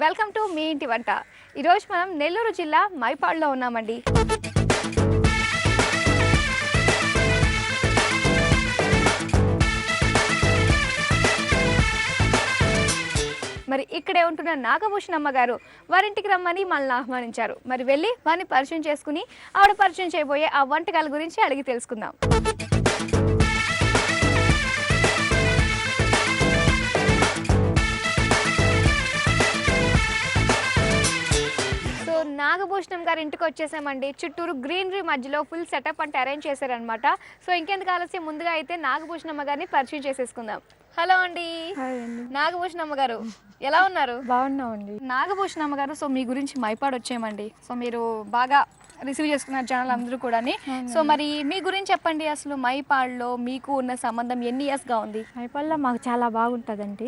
Welcome to me ఇంటి వంట. ఈరోజు మనం నెల్లూరు జిల్లా మైపాడులో ఉన్నామండి. మరి ఇక్కడే ఉంటున్న నాగభూషణమ్మ గారు వారింటికి రమ్మని మనల్ని ఆహ్వానించారు. మరి వెళ్ళి వారిని పరిచయం చేసుకుని ఆవిడ పరిచయం చేయబోయే ఆ వంటకాల గురించి అడిగి తెలుసుకుందాం. నాగభూషణం గారి ఇంటికి వచ్చేసామండి. చుట్టూరు గ్రీనరీ మధ్యలో ఫుల్ సెటప్ అంటే అరేంజ్ చేశారనమాట. సో ఇంకెందుకు ఆలస్యం, ముందుగా అయితే నాగభూషణమ్మ గారిని పరిచయం చేసేసుకుందాం. హలో అండి. నాగభూషణమ్మ గారు ఎలా ఉన్నారు? బాగున్నామండి. నాగభూషణమ్మ గారు, సో మీ గురించి మైపాడు వచ్చేయమండి. సో మీరు బాగా రిసీవ్ చేసుకున్నారు జనాలు అందరూ కూడా. సో మరి మీ గురించి చెప్పండి, అసలు మైపాడులో మీకు ఉన్న సంబంధం ఎన్ని ఇయర్స్గా ఉంది? మైపాడులో మాకు చాలా బాగుంటుందండి.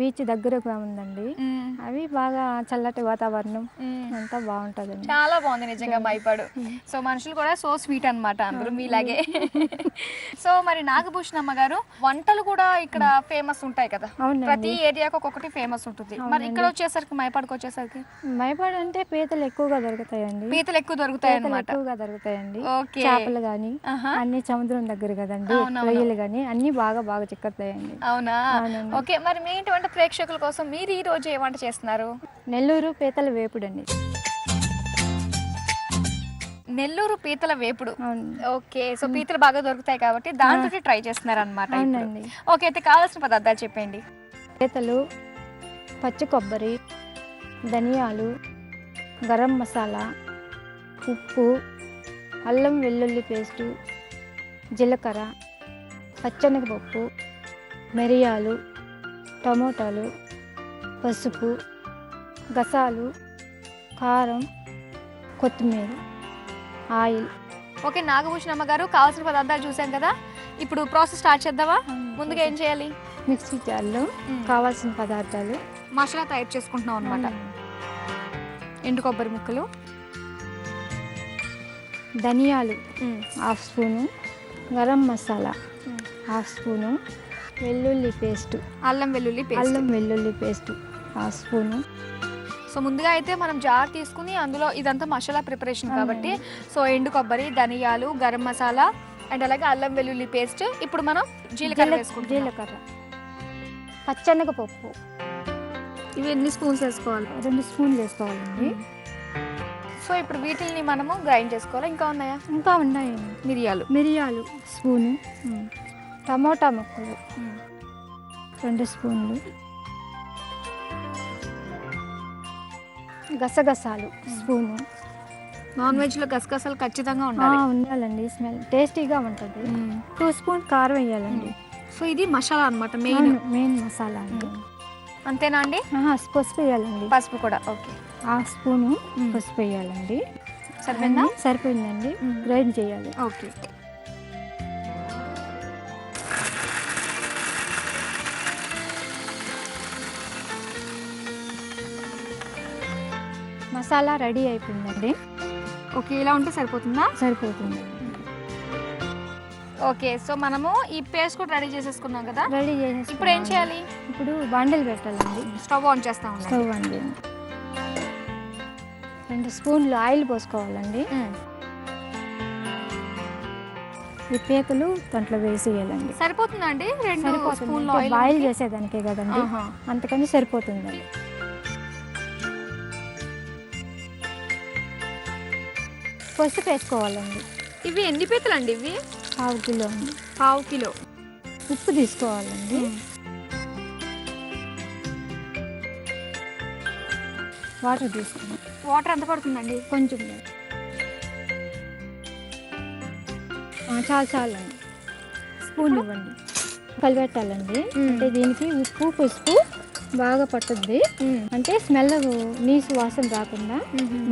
బీచ్ దగ్గరగా ఉందండి. అవి బాగా చల్లటి వాతావరణం అంతా బాగుంటుందండి. చాలా బాగుంది నిజంగా మైపాడు. సో మనుషులు కూడా సో స్వీట్ అనమాట, అందరూ మీలాగే. సో మరి నాగభూషణమ్మ గారు, వంటలు కూడా ఇక్కడ ఫేమస్ ఉంటాయి కదా, ప్రతి ఏరియాకి ఒక్కొక్కటి ఫేమస్ ఉంటుంది. మరి ఇక్కడ వచ్చేసరికి, మైపాడుకి వచ్చేసరికి, మైపాడు అంటే పీతలు ఎక్కువగా దొరుకుతాయండి. పీతలు ఎక్కువ దొరుకుతాయండి. చేపలు గాని అన్ని సముద్రం దగ్గర కదండి, రొయ్యలు గాని అన్ని బాగా చిక్కుతాయండి. అవునా? ఓకే. మరి మీ ఇంటి వంట ప్రేక్షకుల కోసం మీరు ఈ రోజు ఏ వంట చేస్తున్నారు? నెల్లూరు పీతల వేపుడు అండి. నెల్లూరు పీతల వేపుడు. ఓకే. సో పీతలు బాగా దొరుకుతాయి కాబట్టి దాంతో ట్రై చేస్తున్నారు అనమాట. ఓకే, అయితే కావాల్సిన పదార్థాలు చెప్పండి. పీతలు, పచ్చి కొబ్బరి, ధనియాలు, గరం మసాలా, ఉప్పు, అల్లం వెల్లుల్లి పేస్టు, జీలకర్ర, పచ్చెనగపప్పు, మిరియాలు, టమోటాలు, పసుపు, గసాలు, కారం, కొత్తిమీర, ఆయిల్. ఓకే నాగభూషణమ్మ గారు, కావాల్సిన పదార్థాలు చూసాం కదా, ఇప్పుడు ప్రాసెస్ స్టార్ట్ చేద్దామా? ముందుగా ఏం చేయాలి? మిక్సీ జార్లో కావాల్సిన పదార్థాలు మసాలా తయారు చేసుకుంటున్నాం అనమాట. ఎండు కొబ్బరి ముక్కలు, ధనియాలు half spoon, garam masala half spoon, వెల్లుల్లి పేస్టు, అల్లం వెల్లుల్లి పేస్ట్ హాఫ్ స్పూను. సో ముందుగా అయితే మనం జార్ తీసుకుని అందులో ఇదంతా మసాలా ప్రిపరేషన్ కాబట్టి, సో ఎండు కొబ్బరి, ధనియాలు, గరం మసాలా అండ్ అలాగే అల్లం వెల్లుల్లి పేస్ట్. ఇప్పుడు మనం జీలకర్ర, పచ్చెనగపప్పు. ఇవి ఎన్ని స్పూన్స్ వేసుకోవాలి? 2 స్పూన్లు వేసుకోవాలండి. సో ఇప్పుడు వీటిని మనము గ్రైండ్ చేసుకోవాలి. ఇంకా ఉన్నాయా? ఇంకా ఉన్నాయండి. మిరియాలు స్పూను, టమోటా ముక్కలు 2 స్పూన్లు, గసగసాలు స్పూను. నాన్ వెజ్లో గసగసాలు ఖచ్చితంగా ఉండాలండి, స్మెల్ టేస్టీగా ఉంటుంది. 2 స్పూన్ కారం వేయాలండి. సో ఇది మసాలా అనమాట, మెయిన్ మసాలా అండి. అంతేనా అండి? పసుపు వేయాలండి. పసుపు కూడా. ఓకే, హాఫ్ స్పూను పసుపు వేయాలండి. సరిపోయిందండి. గ్రైండ్ చేయాలి. ఓకే. మసాలా రెడీ అయిపోయిందండి. ఓకే, ఇలా ఉంటే సరిపోతుందా? సరిపోతుంది. ఓకే, సో మనము ఈ పేస్ట్ కూడా రెడీ చేసేసుకున్నాం కదా. రెడీ చేసేసి ఇప్పుడు ఏం చేయాలి? ఇప్పుడు బాండిల్ పెట్టాలండి. స్టవ్ ఆన్ చేస్తాం. స్టవ్ అండి. 2 స్పూన్లు ఆయిల్ పోసుకోవాలండి. ఈ పీతలు దాంట్లో వేసేయాలండి. సరిపోతుందా అండి? 2 స్పూన్లు ఆయిల్ బాయిల్ చేసేదానికే కదండి, అంతకని సరిపోతుందండి. పసుపు వేసుకోవాలండి. ఇవి ఎన్ని పీతలు అండి? ఇవి 1/2 కిలో అండి. 1/2 కిలో. ఉప్పు తీసుకోవాలండి. వాటర్ తీసుకోండి. వాటర్ ఎంత పడుతుందండి? కొంచెం చాలండి. స్పూన్ ఇవ్వండి. కలిపెట్టాలండి. అంటే దీనికి ఉప్పు పసుపు బాగా పట్టుద్ది, అంటే స్మెల్ నీసు వాసన రాకుండా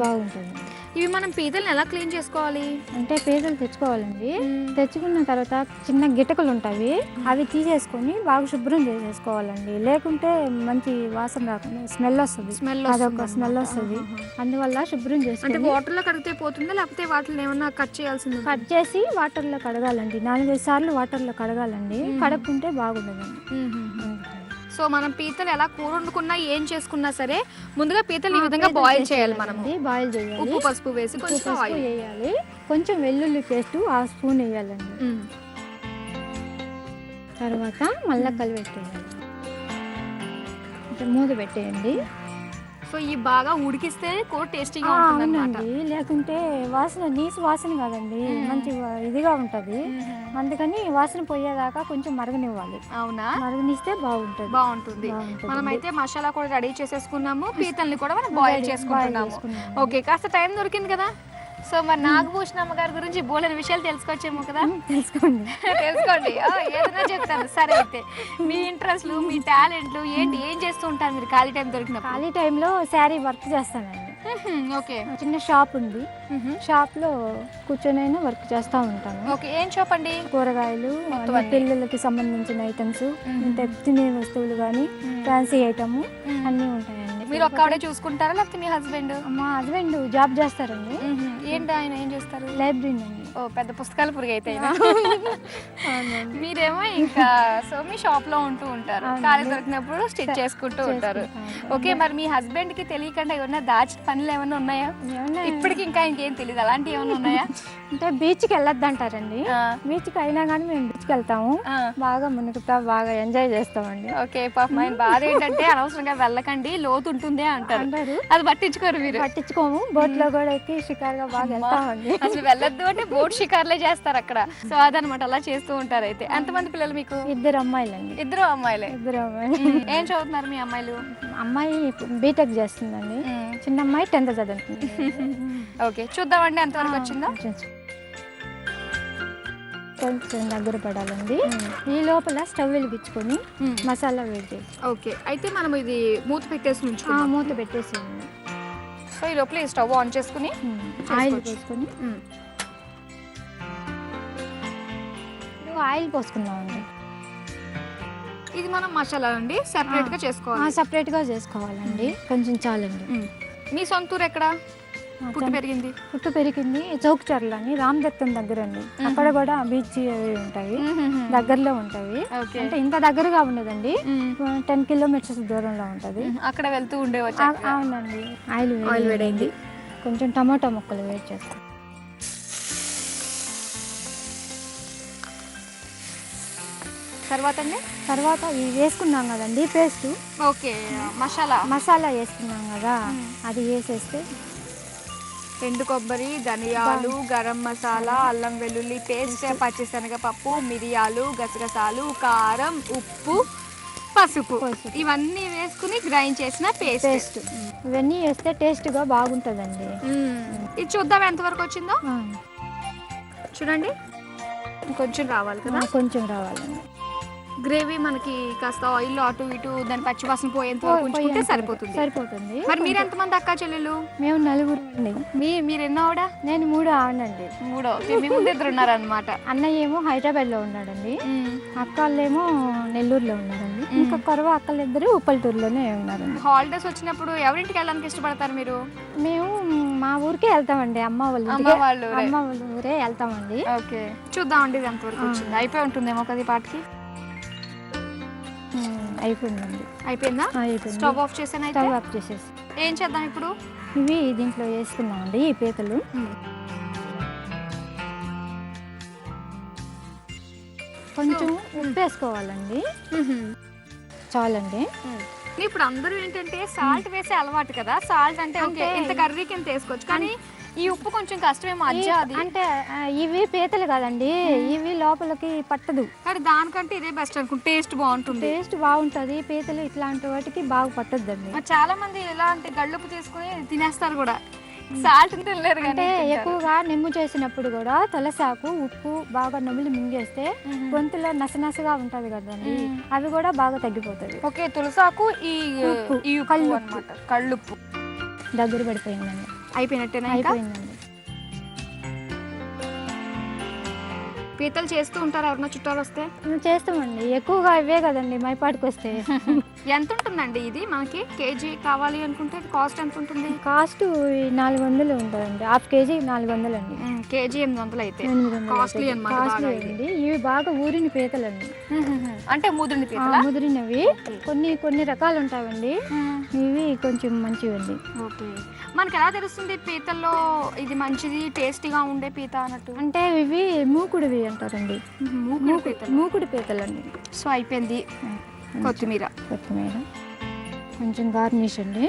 బాగుంటుంది. ఇవి మనం పీతల్ని ఎలా క్లీన్ చేసుకోవాలి? అంటే పీతలు తెచ్చుకోవాలండి. తెచ్చుకున్న తర్వాత చిన్న గిటకలు ఉంటాయి, అవి తీసేసుకొని బాగా శుభ్రం చేసేసుకోవాలండి. లేకుంటే మంచి వాసన రాకుండా స్మెల్ వస్తుంది. అదొక స్మెల్ వస్తుంది. అందువల్ల శుభ్రం చేసుకొని వాటర్లో కడిగితే పోతుందా, లేకపోతే వాటిని ఏమన్నా కట్ చేయాల్సింది? కట్ చేసి వాటర్లో కడగాలండి. 4-5 సార్లు వాటర్లో కడగాలండి. కడగకుంటే బాగుండదండి. సో మనం పీతలు ఎలా కూర వండుకున్నా ఏం చేసుకున్నా సరే ముందుగా పీతలు ఈ విధంగా బాయిల్ చేయాలి. మనం బాయిల్ చేయాలి, ఉప్పు పసుపు వేసి కొంచెం ఆయిల్ వేయాలి, కొంచెం వెల్లుల్లి పేస్ట్ 1 స్పూన్ వేయాలండి. తర్వాత మళ్ళీ కలిపెట్టేయాలి, మూత పెట్టేయండి. సో ఈ బాగా ఉడికిస్తే కూర టేస్టీగా ఉంటుందన్నమాట. లేకుంటే వాసన నీసు వాసన కాదండి, మంచి ఇదిగా ఉంటది. అందుకని వాసన పోయేదాకా కొంచెం మరగనివ్వాలి. అవునా, మరగనిస్తే బాగుంటుంది. మనమైతే మసాలా కూడా రెడీ చేసేసుకున్నాము, పీతల్ని కూడా మనం బాయిల్ చేసుకుంటున్నాము. ఓకే, కాస్త టైం దొరికింది కదా. సో మరి నాగభూషణ అమ్మగారి గురించి బోలెని విషయాలు తెలుసుకోవచ్చేమో కదా. తెలుసుకోండి. ఏదైనా చెప్తాను. సరే, అయితే మీ ఇంట్రెస్ట్లు, మీ టాలెంట్లు ఏంటి, ఏం చేస్తూ ఉంటారు మీరు ఖాళీ టైం దొరికినప్పుడు? ఖాళీ టైంలో శారీ వర్క్ చేస్తానండి. ఓకే, చిన్న షాప్ ఉంది, షాప్ లో కూర్చొని వర్క్ చేస్తూ ఉంటాను. ఓకే, ఏం షాప్ అండి? కూరగాయలు, పిల్లలకి సంబంధించిన ఐటమ్స్, తినే వస్తువులు కానీ ఫ్యాన్సీ ఐటమ్ అన్నీ ఉంటాయండి. మీరు ఒక్కడే చూసుకుంటారా లేకపోతే మీ హస్బెండ్? మా హస్బెండ్ జాబ్ చేస్తారండి. ఏంటి, ఆయన ఏం చేస్తారు? లైబ్రరీ అండి. ఓ, పెద్ద పుస్తకాల పురుగు అయితే. మీరేమో ఇంకా సో మీ షాప్ లో ఉంటూ ఉంటారు, ఖాళీ దొరికినప్పుడు స్టిచ్ చేసుకుంటూ ఉంటారు. ఓకే, మరి మీ హస్బెండ్ కి తెలియకుండా ఏమన్నా దాచిన పనులు ఏమైనా ఉన్నాయా? ఇప్పటికి ఇంకా ఇంకేం తెలియదు, అలాంటివి ఏమైనా ఉన్నాయా? అంటే బీచ్ కి వెళ్ళొద్దు అంటారండి. బీచ్ కి అయినా కానీ మేము బీచ్ కి వెళ్తాము, బాగా మునుగుతా బాగా ఎంజాయ్ చేస్తామండి. ఓకే, పాపం ఆయన బాధ ఏంటంటే అనవసరంగా వెళ్ళకండి, లోతు ఉంటుంది అంటారు. అది పట్టించుకోరు మీరు? పట్టించుకోము, బోట్ లో కూడా ఎక్కి షికారుగా బాగా వెళ్తామండి. అసలు వెళ్ళొద్దు అంటే బోట్ షికార్లే చేస్తారు అక్కడ. సో అదనమాట, అలా చేస్తూ ఉంటారు. అయితే ఎంతమంది పిల్లలు మీకు? 2 అమ్మాయిలండి. 2 అమ్మాయిలే? 2 అమ్మాయిలు. ఏం చదువుతున్నారు మీ అమ్మాయిలు? అమ్మాయి బీటెక్ చేస్తుందండి, చిన్న అమ్మాయి 10th చదువుతుంది. ఓకే, చూద్దామండి ఎంతవరకు వచ్చిందో. కొంచెం దగ్గర పడాలండి. ఈ లోపల స్టవ్ వెలిగించుకొని మసాలా వేడి. ఓకే, అయితే మనం ఇది మూత పెట్టేసి మూత పెట్టేసేయండి. సో ఈ లోపల ఈ స్టవ్ ఆన్ చేసుకుని ఆయిల్ పోసుకొని ఆయిల్ పోసుకుందామండి. ఇది మనం మసాలా అండి సెపరేట్ గా చేసుకోవాలి. సెపరేట్ గా చేసుకోవాలండి, కొంచెం చాలండి. మీ సొంతూరు ఎక్కడ పుట్టు పెరిగింది? చౌక్చర్ల అని రామదత్తం దగ్గర అండి. అక్కడ కూడా బీచ్ ఉంటాయి, దగ్గరలో ఉంటాయి. అంటే ఇంత దగ్గరగా ఉండదండి, 10 కిలోమీటర్స్ దూరంలో ఉంటది. అక్కడ వెళ్తూ ఉండేవచ్చు. అవునండి. ఆయిల్ వేడైంది, కొంచెం టమాటా ముక్కలు వేడి చేస్తాం. తర్వాత ఇవి వేసుకున్నాం కదండి పేస్ట్. ఓకే, మసాలా వేసుకున్నాం కదా, అది వేసేస్తే ఎండు కొబ్బరి, ధనియాలు, గరం మసాలా, అల్లం వెల్లుల్లి పేస్ట్, పచ్చిశనగపప్పు, మిరియాలు, గసగసాలు, కారం, ఉప్పు, పసుపు ఇవన్నీ వేసుకుని గ్రైండ్ చేసిన పేస్ట్. ఇవన్నీ వేస్తే టేస్ట్గా బాగుంటుందండి. ఇది చూద్దాం ఎంతవరకు వచ్చిందో. చూడండి, కొంచెం రావాలి కదా. కొంచెం రావాలండి. గ్రేవీ మనకి కాస్త ఆయిల్ అటు ఇటు దాని పచ్చివాసన పోయేంత వరకు ఉంచుకుంటే సరిపోతుంది. మరి మీరు ఎంతమంది అక్క చెల్లెలు? మేము 4 అండి. మీరు ఎన్నో ఆవిడ? నేను 3 ఆవిడండి. 3. మీ ముందు 2 ఉన్నారనమాట. అన్నయ్య ఏమో హైదరాబాద్ లో ఉన్నాడండి, అక్క వాళ్ళేమో నెల్లూరులో ఉన్నారండి, ఇంకా కొరవ అక్కలు 2 ఉప్పల్టూరులోనే ఉన్నారండి. హాలిడేస్ వచ్చినప్పుడు ఎవరింటికి వెళ్ళడానికి ఇష్టపడతారు మీరు? మేము మా ఊరికే వెళ్తామండి, అమ్మ వాళ్ళ ఊరే వెళ్తామండి. ఓకే, చూద్దామండి ఇది ఎంతవరకు వచ్చింది. అయిపోయి ఉంటుందేమో కదా ఈ పాటికి. అయిపోయిందండి. అయిపోయిందా? స్టవ్ ఆఫ్ చేసాను. స్టవ్ ఆఫ్ చేసేసి ఏం చేద్దాం ఇప్పుడు? ఇవి దీంట్లో వేసుకున్నామండి, ఈ పీతలు. కొంచెం ఉప్పు వేసుకోవాలండి, చాలండి. ఇప్పుడు అందరూ ఏంటంటే సాల్ట్ వేసే అలవాటు కదా, సాల్ట్ అంటే ఓకే ఇంత కర్రీకి ఇంత వేసుకోవచ్చు, కానీ ఈ ఉప్పు కొంచెం కష్టమేమో అది. అంటే ఇవి పీతలు కదండి, ఇవి లోపలికి పట్టదు. కానీ దానికంటే ఇదే బెస్ట్ అనుకుంటే టేస్ట్ బాగుంటుంది. పీతలు ఇట్లాంటి వాటికి బాగా పట్టద్దండి. చాలా మంది ఎలా అంటే గళ్ళుప్పు తీసుకుని తినేస్తారు కూడా, సాల్ట్ తినలేరు. అంటే ఎక్కువగా నిమ్ము చేసినప్పుడు కూడా తులసాకు ఉప్పు బాగా నమిలి మింగేస్తే గొంతులో నసనసగా ఉంటది కదండి, అవి కూడా బాగా తగ్గిపోతుంది. ఓకే, తులసాకు ఈ కళ్ళుప్పు దగ్గర పడిపోయిందండి. అయిపోయినట్టేనా? అయిపోయిందండి. పీతలు చేస్తూ ఉంటారు ఎవరన్నా చుట్టాలు వస్తే? చేస్తామండి, ఎక్కువగా ఇవే కదండి మైపాటికి వస్తే. ఎంత ఉంటుందండి ఇది మనకి కేజీ కావాలి అనుకుంటే కాస్ట్ ఎంత ఉంటుంది? కాస్ట్ 400 ఉంటుందండి, హాఫ్ కేజీ 400 అండి. కేజీ 800 అయితే 800 కాస్ట్లీ అన్నమాట. కాస్ట్లీ బాగా అండి. ఇవి బాగా ఊరిన పీతలండి. అంటే ముదిరిన పీతలా? ముదిరినవి కొన్ని రకాలు ఉంటాయండి, ఇవి కొంచెం మంచివండి. ఓకే, మనకి ఎలా తెలుస్తుంది పీతల్లో ఇది మంచిది టేస్టీగా ఉండే పీత అన్నట్టు? అంటే ఇవి మూకుడివి అంటారండి, మూకుడి పీతలండి. సో అయిపోయింది. కొత్తిమీర కొంచెం గార్నిష్ అండి.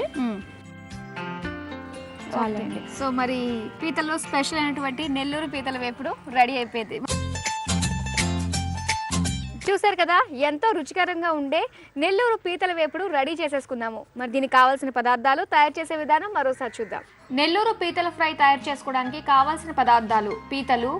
చాలండి. సో మరి పీతల్లో స్పెషల్ అయినటువంటి నెల్లూరు పీతల వేపుడు రెడీ అయిపోయింది. చూసారు కదా, ఎంతో రుచికరంగా ఉండే నెల్లూరు పీతల వేపుడు రెడీ చేసేసుకున్నాము. మరి దీనికి కావాల్సిన పదార్థాలు, తయారు చేసే విధానం మరోసారి చూద్దాం. నెల్లూరు పీతల ఫ్రై తయారు చేసుకోవడానికి కావాల్సిన పదార్థాలు: పీతలు,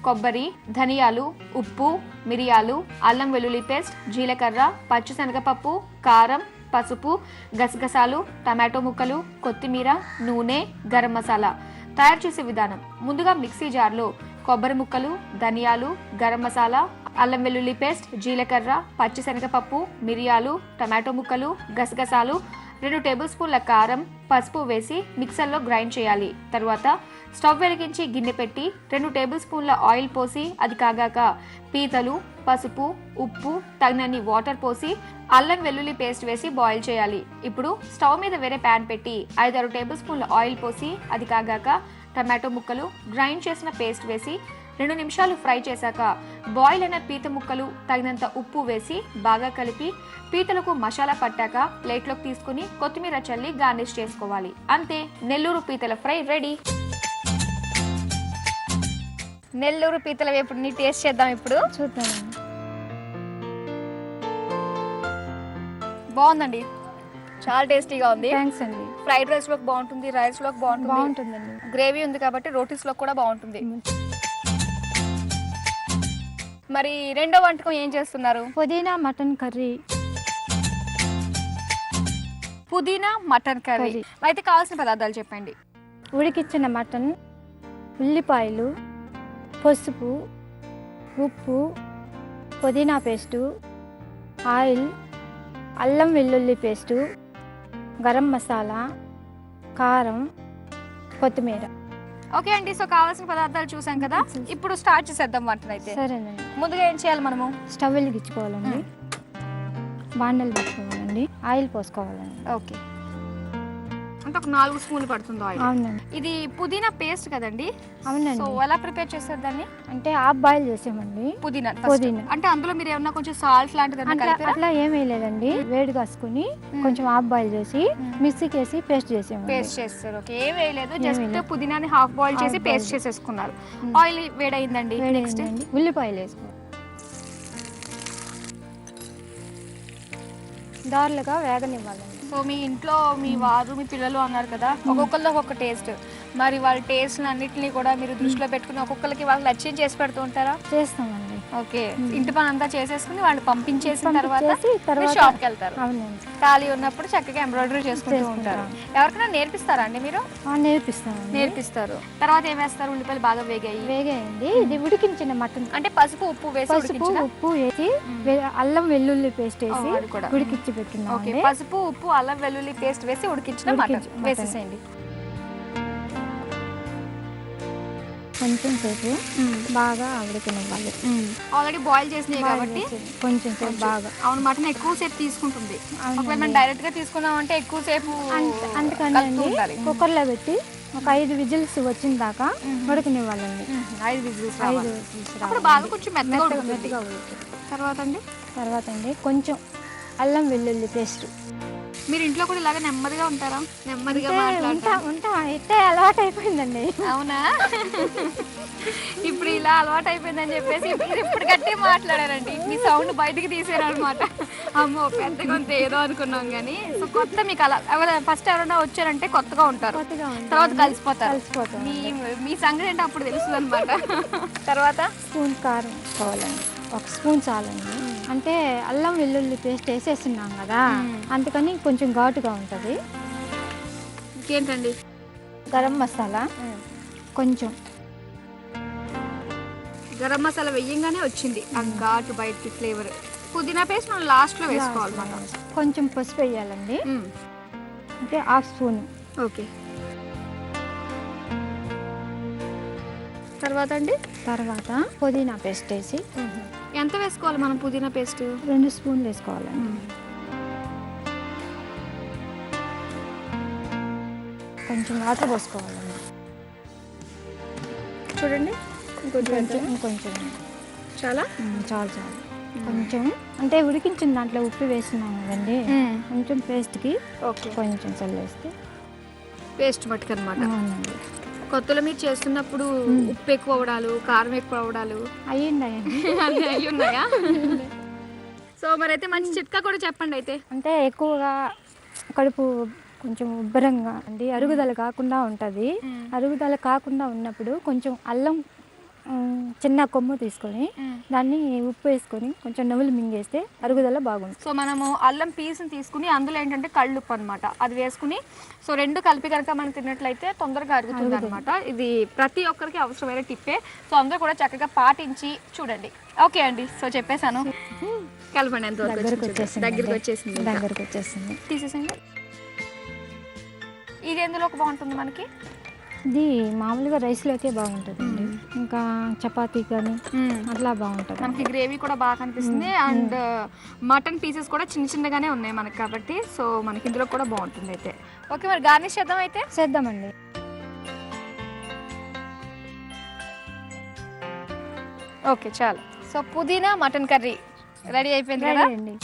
కొబ్బరి, ధనియాలు, ఉప్పు, మిరియాలు, అల్లం వెల్లుల్లి పేస్ట్, జీలకర్ర, పచ్చిశనగపప్పు, కారం, పసుపు, గసగసాలు, టమాటో ముక్కలు, కొత్తిమీర, నూనె, గరం మసాలా. తయారు చేసే విధానం: ముందుగా మిక్సీ జార్లో కొబ్బరి ముక్కలు, ధనియాలు, గరం మసాలా, అల్లం వెల్లుల్లి పేస్ట్, జీలకర్ర, పచ్చిశనగపప్పు, మిరియాలు, టమాటో ముక్కలు, గసగసాలు, 2 టేబుల్ స్పూన్ల కారం, పసుపు వేసి మిక్సర్లో గ్రైండ్ చేయాలి. తర్వాత స్టవ్ వెలిగించి గిన్నె పెట్టి 2 టేబుల్ స్పూన్ల ఆయిల్ పోసి అది కాగాక పీతలు, పసుపు, ఉప్పు, తగినన్ని వాటర్ పోసి అల్లం వెల్లుల్లి పేస్ట్ వేసి బాయిల్ చేయాలి. ఇప్పుడు స్టవ్ మీద వేరే ప్యాన్ పెట్టి 5-6 టేబుల్ స్పూన్ల ఆయిల్ పోసి అది కాగాక టమాటో ముక్కలు, గ్రైండ్ చేసిన పేస్ట్ వేసి 2 నిమిషాలు ఫ్రై చేశాక బాయిల్ అయిన పీత ముక్కలు, తగినంత ఉప్పు వేసి బాగా కలిపి పీతలకు మసాలా పట్టాక ప్లేట్లోకి తీసుకుని కొత్తిమీర చల్లి గార్నిష్ చేసుకోవాలి. అంతే, నెల్లూరు పీతల ఫ్రై రెడీ. నెల్లూరు పీతల వేపుడుని టేస్ట్ చేద్దాం ఇప్పుడు. చూద్దామండి. బాగుందండి, చాలా టేస్టీగా ఉంది. థ్యాంక్స్ అండి. ఫ్రైడ్ రైస్ లోకి బాగుంటుంది, రైస్ లోకి బాగుంటుందండి. గ్రేవీ ఉంది కాబట్టి రోటీస్ లో కూడా బాగుంటుంది. మరి రెండో వంటకం ఏం చేస్తున్నారు? పుదీనా మటన్ కర్రీ. పుదీనా మటన్ కర్రీ అయితే కావాల్సిన పదార్థాలు చెప్పండి. ఉడికించిన మటన్, ఉల్లిపాయలు, పసుపు, ఉప్పు, పుదీనా పేస్టు, ఆయిల్, అల్లం వెల్లుల్లి పేస్టు, గరం మసాలా, కారం, కొత్తిమీర. ఓకే అండి, సో కావాల్సిన పదార్థాలు చూసాం కదా, ఇప్పుడు స్టార్ట్ చేసేద్దాం వంటను అయితే. సరేనండి. ముందుగా ఏం చేయాలి మనము? స్టవ్ వెలిగించుకోవాలండి, బాండలు పెట్టుకోవాలండి, ఆయిల్ పోసుకోవాలండి. ఓకే, అంటే ఒక 4 స్పూన్లు పడుతుంది ఆయిల్. అవునండి. ఇది పుదీనా పేస్ట్ కదండి? అవునండి. సో ఎలా ప్రిపేర్ చేస్తారు దాన్ని? అంటే హాఫ్ బాయిల్ చేసామండి పుదీనా. అంటే అందులో మీరు ఏమన్నా కొంచెం సాల్ట్ లాంటిది అట్లా ఏం వేయలేదండి, వేడి కాసుకుని కొంచెం హాఫ్ బాయిల్ చేసి మిక్సీకి వేసి పేస్ట్ చేసాము. పేస్ట్ చేస్తారు. ఓకే, ఏం వేయలేదు, జస్ట్ పుదీనాని హాఫ్ బాయిల్ చేసి పేస్ట్ చేసేసుకున్నారు. ఆయిల్ వేడైందండి. నెక్స్ట్ ఉల్లిపాయలు వేసుకోవాలి, దారులుగా వేగనివ్వాలండి. సో మీ ఇంట్లో మీ వారు, మీ పిల్లలు అన్నారు కదా, ఒక్కొక్కరిలో ఒక్కొక్క టేస్ట్. మరి వాళ్ళ టేస్ట్ అన్నిటిని కూడా మీరు దృష్టిలో పెట్టుకుని ఒక్కొక్కరికి వాళ్ళకి నచ్చింది చేసి పెడుతూ ఉంటారా? చేస్తామండి. ఓకే, ఇంటి పని అంతా చేసేసుకుని వాళ్ళు పంపించేసిన తర్వాత షాప్కి వెళ్తారు. అవునండి. ఖాళీ ఉన్నప్పుడు చక్కగా ఎంబ్రాయిడరీ చేసుకుంటూ ఉంటారు. ఎవరికైనా నేర్పిస్తారా అండి మీరు? నేర్పిస్తారు. తర్వాత ఏం వేస్తారు? ఉల్లిపాయలు బాగా వేగాయండి. ఇది ఉడికించిన మటన్ అంటే పసుపు ఉప్పు వేసి అల్లం వెల్లుల్లి పేస్ట్ వేసి ఉడికించి పెట్టుకున్నాం. ఓకే, పసుపు ఉప్పు అల్లం వెల్లుల్లి పేస్ట్ వేసి ఉడికించిన మటన్ వేసేసేయండి. కొంచెం సేపు బాగా ఉడకనివ్వాలి. ఆల్రెడీ బాయిల్ చేసినాయి కాబట్టి కొంచెం సేపు బాగా. అవును, మటన్ ఎక్కువ సేపు తీసుకుంటుంది. ఒకవేళ మనం డైరెక్ట్ గా తీసుకున్నాం అంటే ఎక్కువ సేపు. అందుకని కుక్కర్లో పెట్టి ఒక 5 విజిల్స్ వచ్చిన దాకా ఉడకనివ్వాలండి. 5 విజిల్స్ అప్పుడు బాగా కొంచెం మెత్తగా ఉడుకుతుంది. తర్వాత అండి కొంచెం అల్లం వెల్లుల్లి పేస్ట్. మీరు ఇంట్లో కూడా ఇలాగ నెమ్మదిగా ఉంటారా? నెమ్మదిగా ఉంటా అయితే అలవాటు అయిపోయిందండి. అవునా? ఇప్పుడు ఇలా అలవాటు అయిపోయిందని చెప్పేసి ఇప్పుడు గట్టి మాట్లాడారండి. మీ సౌండ్ బయటికి తీసారు అనమాట. అమ్మో, పెద్ద కొంత ఏదో అనుకున్నాం కానీ. సో కొత్త మీకు అలా ఫస్ట్ ఎవరైనా వచ్చారంటే కొత్తగా ఉంటారు, తర్వాత కలిసిపోతారు. మీ సంగతి ఏంటో అప్పుడు తెలుస్తుంది అనమాట. తర్వాత స్పూన్ కారం వేసుకోవాలండి, 1 స్పూన్ చాలండి. అంటే అల్లం వెల్లుల్లి పేస్ట్ వేసేస్తున్నాం కదా, అందుకని కొంచెం ఘాటుగా ఉంటుంది. ఇంకేంటండి? గరం మసాలా కొంచెం, గరం మసాలా వేయంగానే వచ్చింది ఆ ఘాటు బయటికి ఫ్లేవర్. పుదీనా పేస్ట్ మనం లాస్ట్లో వేసుకోవాలి. కొంచెం పసుపు వేయాలండి, అంటే హాఫ్ స్పూన్. ఓకే. తర్వాత అండి పుదీనా పేస్ట్ వేసి. ఎంత వేసుకోవాలి మనం పుదీనా పేస్ట్? 2 స్పూన్లు వేసుకోవాలండి. కొంచెం వాటర్ పోసుకోవాలండి. చూడండి ఇంకొంచెం చాలా చాలు కొంచెం, అంటే ఉడికించిన దాంట్లో ఉప్పు వేస్తున్నాం కదండి, కొంచెం పేస్ట్కి కొంచెం చల్లేస్తే పేస్ట్ మట్టుకు అనమాట. అవునండి. కొత్తలో మీరు చేస్తున్నప్పుడు ఉప్పు ఎక్కువ అవడాలు, కారం ఎక్కువ అవడాలు అయ్యి ఉన్నాయా? సో మరి అయితే మంచి చిట్కా కూడా చెప్పండి అయితే. అంటే ఎక్కువగా కడుపు కొంచెం ఉబ్బరంగా అండి, అరుగుదల కాకుండా ఉంటుంది. అరుగుదల కాకుండా ఉన్నప్పుడు కొంచెం అల్లం చిన్న కొమ్ము తీసుకొని దాన్ని ఉప్పు వేసుకొని కొంచెం నవ్వులు మింగేస్తే అరుగుదల బాగుంటుంది. సో మనము అల్లం పీస్ని తీసుకుని అందులో ఏంటంటే కళ్ళుప్పు అనమాట అది వేసుకుని, సో 2 కలిపి కనుక మనం తిన్నట్లయితే తొందరగా అరుగుతుంది అనమాట. ఇది ప్రతి ఒక్కరికి అవసరమైన టిప్పే. సో అందరూ కూడా చక్కగా పాటించి చూడండి. ఓకే అండి, సో చెప్పేశాను. కలపండి. ఎంత దగ్గరికి వచ్చేసింది. తీసేసండి. ఇది ఎందులోకి బాగుంటుంది మనకి? ఇది మామూలుగా రైస్లోకే బాగుంటుందండి, ఇంకా చపాతీ కానీ అట్లా బాగుంటుంది. మనకి గ్రేవీ కూడా బాగా కనిపిస్తుంది అండ్ మటన్ పీసెస్ కూడా చిన్నగానే ఉన్నాయి మనకి కాబట్టి, సో మనకి ఇందులో కూడా బాగుంటుంది అయితే. ఓకే, మరి గార్నిష్ చేద్దామండి. ఓకే చాలు. సో పుదీనా మటన్ కర్రీ రెడీ అయిపోయింది కదా అండి.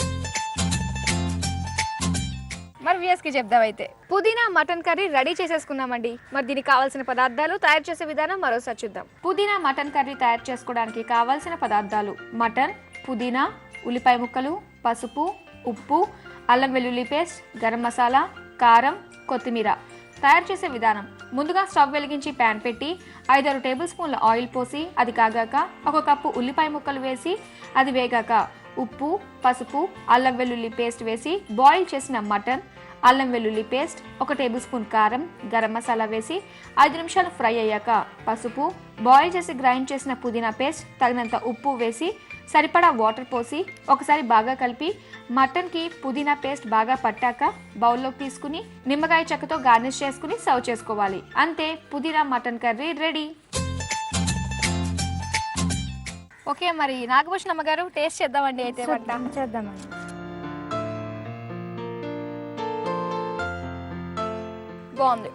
మరి వ్యూయర్స్కి చెప్దాం అయితే. పుదీనా మటన్ కర్రీ రెడీ చేసేసుకున్నామండి. మరి దీనికి కావాల్సిన పదార్థాలు, తయారు చేసే విధానం మరోసారి చూద్దాం. పుదీనా మటన్ కర్రీ తయారు చేసుకోవడానికి కావాల్సిన పదార్థాలు: మటన్, పుదీనా, ఉల్లిపాయ ముక్కలు, పసుపు, ఉప్పు, అల్లం వెల్లుల్లి పేస్ట్, గరం మసాలా, కారం, కొత్తిమీర. తయారు చేసే విధానం: ముందుగా స్టవ్ వెలిగించి ప్యాన్ పెట్టి 5-6 టేబుల్ స్పూన్ల ఆయిల్ పోసి అది కాగాక 1 కప్పు ఉల్లిపాయ ముక్కలు వేసి అది వేగాక ఉప్పు, పసుపు, అల్లం వెల్లుల్లి పేస్ట్ వేసి బాయిల్ చేసిన మటన్, అల్లం వెల్లుల్లి పేస్ట్, 1 టేబుల్ స్పూన్ కారం, గరం మసాలా వేసి 5 నిమిషాలు ఫ్రై అయ్యాక పసుపు, బాయిల్ చేసి గ్రైండ్ చేసిన పుదీనా పేస్ట్, తగినంత ఉప్పు వేసి సరిపడా వాటర్ పోసి ఒకసారి బాగా కలిపి మటన్కి పుదీనా పేస్ట్ బాగా పట్టాక బౌల్లోకి తీసుకుని నిమ్మకాయ చెక్కతో గార్నిష్ చేసుకుని సర్వ్ చేసుకోవాలి. అంతే, పుదీనా మటన్ కర్రీ రెడీ. ఓకే, మరి నాగభూషణ్ అమ్మగారు టేస్ట్ చేద్దామండి అయితే. చేద్దామండి. బాగుంది,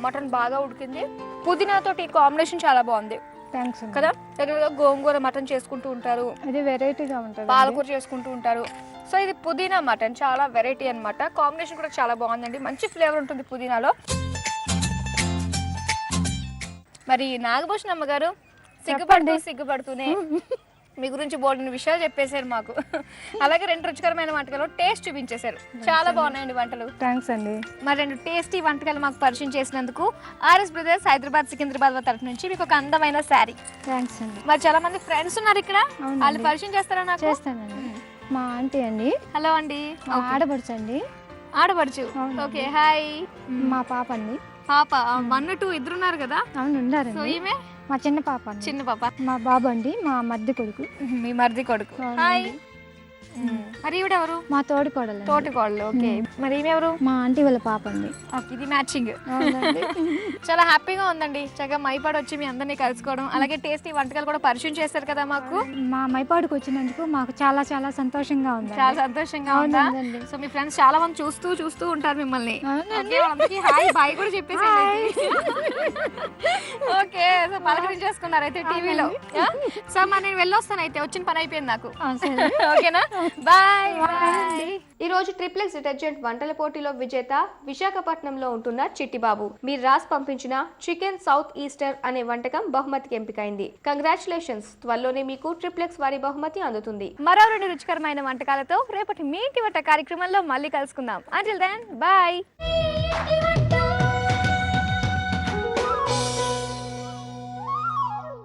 మటన్ బాగా ఉడికింది, పుదీనాతోటి కాంబినేషన్ చాలా బాగుంది. థ్యాంక్స్ కదా. రెగ్యులర్గా గోంగూర మటన్ చేసుకుంటూ ఉంటారు, ఇది వెరైటీగా ఉంటుంది. పాలకూర చేసుకుంటూ ఉంటారు. సో ఇది పుదీనా మటన్ చాలా వెరైటీ అనమాట. కాంబినేషన్ కూడా చాలా బాగుందండి, మంచి ఫ్లేవర్ ఉంటుంది పుదీనాలో. మరి నాగభూషణ్ అమ్మగారు సిగ్గుపడుతూనే మీ గురించి బోల్డెన్ని విషయాలు చెప్పేశారు మాకు. అలాగే 2 రుచికరమైన వంటకాలు టేస్ట్ చూపించేశారు. చాలా బాగున్నాయండి వంటలు. థ్యాంక్స్ అండి. మరి 2 టేస్టీ వంటకాలు మాకు పరిచయం చేసినందుకు ఆర్ఎస్ బ్రదర్స్ హైదరాబాద్ సికింద్రాబాద్ తరఫు నుంచి మీకు ఒక అందమైన శారీ. థ్యాంక్స్ అండి. మరి చాలా మంది ఫ్రెండ్స్ ఉన్నారు ఇక్కడ, వాళ్ళు పరిచయం చేస్తారా నాకు? చేస్తానండి. మా ఆంటీ అండి. హలో అండి. ఆడపడుచు అండి. ఆడపడుచు. Okay, hi. మా పాప అండి. పాప 1, 2 ఇద్దరున్నారు కదా? అవును, ఉన్నారు. సో ఈమె మా చిన్న పాప. మా బాబు అండి, మా మరిది కొడుకు. మీ మరిది కొడుకు. హాయ్. మరి ఈవిడెవరు? మా తోటికోడలు. ఓకే. మరి ఈమె ఎవరు? మా ఆంటీ వాళ్ళ పాప అండి. ఇది మ్యాచింగ్. చాలా హ్యాపీగా ఉందండి, చక్కగా మైపాడు వచ్చి మీ అందరినీ కలుసుకోవడం, అలాగే టేస్టీ వంటకాలు కూడా పరిచయం చేస్తారు కదా మాకు. మా మైపాడుకు వచ్చినందుకు మాకు చాలా చాలా సంతోషంగా ఉంది. చాలా సంతోషంగా ఉందా? సో మీ ఫ్రెండ్స్ చాలా మంది చూస్తూ ఉంటారు మిమ్మల్ని. హాయ్ బాయ్ కూడా చెప్పేసి. ఓకే, సో పలకరించేసుకున్నారు అయితే టీవీలో. సో మరి నేను వెళ్ళొస్తాను అయితే, వచ్చిన పని అయిపోయింది నాకు. ఓకేనా, బాయ్. ఈ రోజు ట్రిప్లెక్స్ డిటర్జెంట్ వంటల పోటీలో విజేత విశాఖపట్నంలో ఉంటున్న చిట్టిబాబు. మీరు రాసి పంపించిన చికెన్ సౌత్ ఈస్టర్ అనే వంటకం బహుమతికి ఎంపికైంది. కంగ్రాచులేషన్స్. త్వరలోనే మీకు ట్రిప్లెక్స్ వారి బహుమతి అందుతుంది. మరో 2 రుచికరమైన వంటకాలతో రేపటి మీ ఇంటి వంట కార్యక్రమంలో మళ్ళీ కలుసుకుందాం. Until then bye.